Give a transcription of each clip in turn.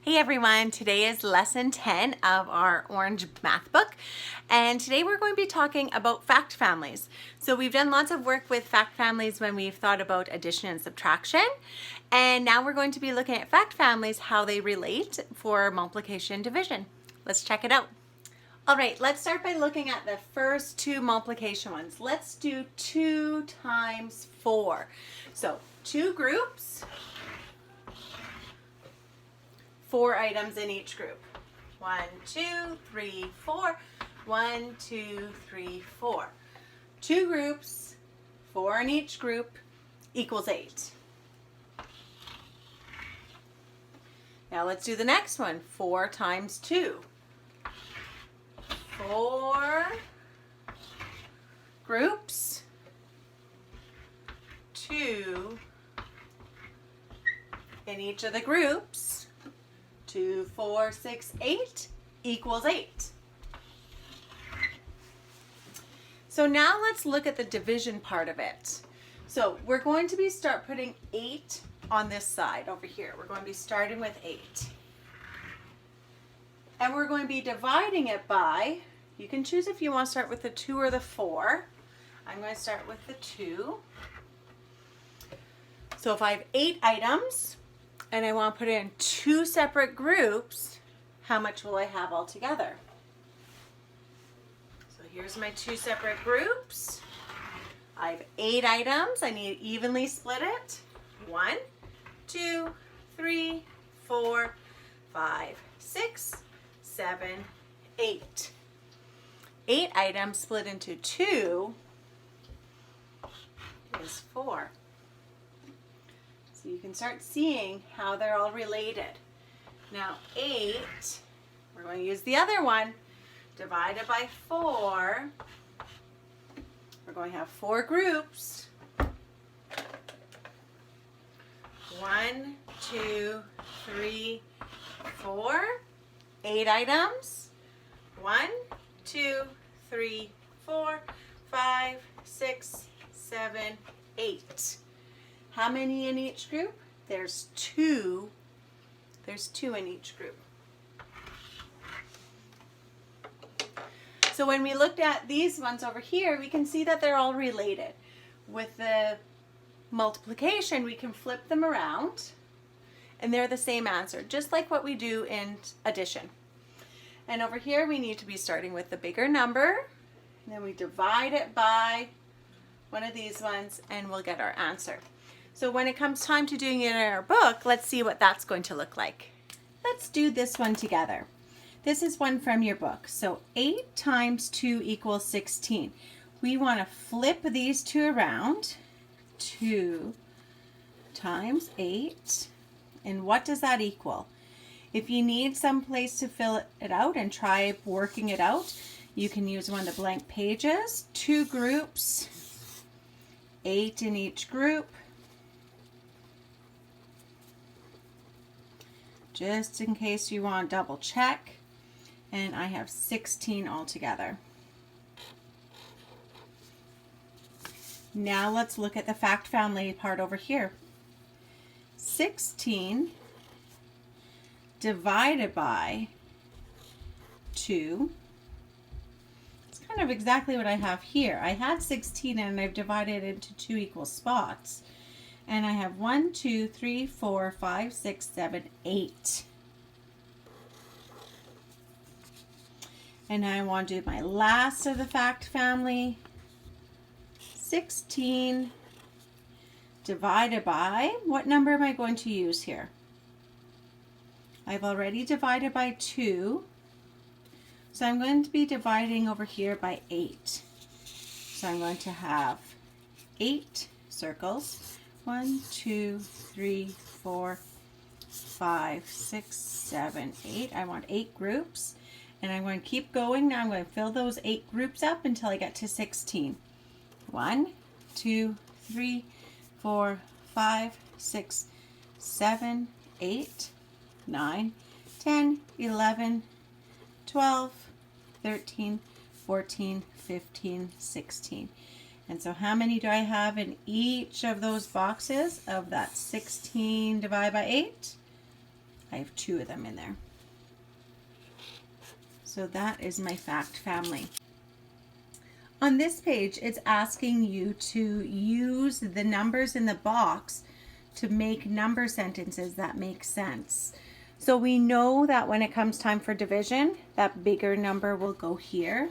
Hey everyone, today is lesson 10 of our Orange Math book, and today we're going to be talking about fact families. So we've done lots of work with fact families when we've thought about addition and subtraction, and now we're going to be looking at fact families, how they relate for multiplication and division. Let's check it out. All right, let's start by looking at the first two multiplication ones. Let's do 2 times 4. So 2 groups. 4 items in each group. 1, 2, 3, 4. 1, 2, 3, 4. 2 groups, 4 in each group, equals 8. Now let's do the next one. 4 times 2. 4 groups, 2 in each of the groups. 2, 4, 6, 8 equals 8. So now let's look at the division part of it. So we're going to start putting 8 on this side over here. We're going to be starting with 8. And we're going to be dividing it by, you can choose if you want to start with the 2 or the 4. I'm going to start with the 2. So if I have 8 items, and I want to put it in 2 separate groups, how much will I have altogether? So here's my 2 separate groups. I have 8 items. I need to evenly split it. 1, 2, 3, 4, 5, 6, 7, 8. 8 items split into 2 is 4. So you can start seeing how they're all related. Now 8, we're going to use the other one, divided by 4. We're going to have 4 groups. 1, 2, 3, 4. 8 items. 1, 2, 3, 4, 5, 6, 7, 8. How many in each group? There's 2. There's 2 in each group. So when we looked at these ones over here, we can see that they're all related. With the multiplication, we can flip them around, and they're the same answer, just like what we do in addition. And over here, we need to be starting with the bigger number, and then we divide it by one of these ones, and we'll get our answer. So when it comes time to doing it in our book, let's see what that's going to look like. Let's do this one together. This is one from your book. So 8 times 2 equals 16. We want to flip these two around. 2 times 8. And what does that equal? If you need some place to fill it out and try working it out, you can use one of the blank pages. 2 groups, 8 in each group. Just in case you want to double check. And I have 16 altogether. Now let's look at the fact family part over here. 16 divided by 2. It's kind of exactly what I have here. I had 16 and I've divided it into 2 equal spots. And I have 1, 2, 3, 4, 5, 6, 7, 8. And now I want to do my last of the fact family. 16 divided by, what number am I going to use here? I've already divided by 2. So I'm going to be dividing over here by 8. So I'm going to have 8 circles. 1, 2, 3, 4, 5, 6, 7, 8. I want 8 groups. And I'm going to keep going. Now I'm going to fill those 8 groups up until I get to 16. 1, 2, 3, 4, 5, 6, 7, 8, 9, 10, 11, 12, 13, 14, 15, 16. And so how many do I have in each of those boxes of that 16 divided by 8? I have 2 of them in there. So that is my fact family. On this page, it's asking you to use the numbers in the box to make number sentences that make sense. So we know that when it comes time for division, that bigger number will go here.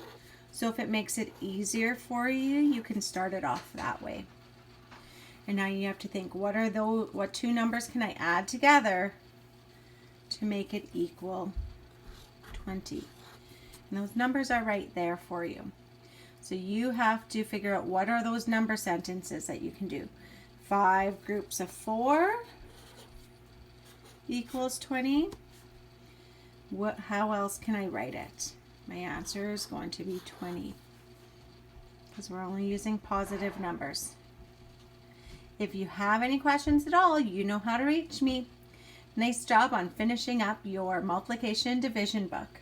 So if it makes it easier for you, you can start it off that way. And now you have to think, what 2 numbers can I add together to make it equal 20? And those numbers are right there for you. So you have to figure out what are those number sentences that you can do. 5 groups of 4 equals 20. How else can I write it? My answer is going to be 20 because we're only using positive numbers. If you have any questions at all, you know how to reach me. Nice job on finishing up your multiplication and division book.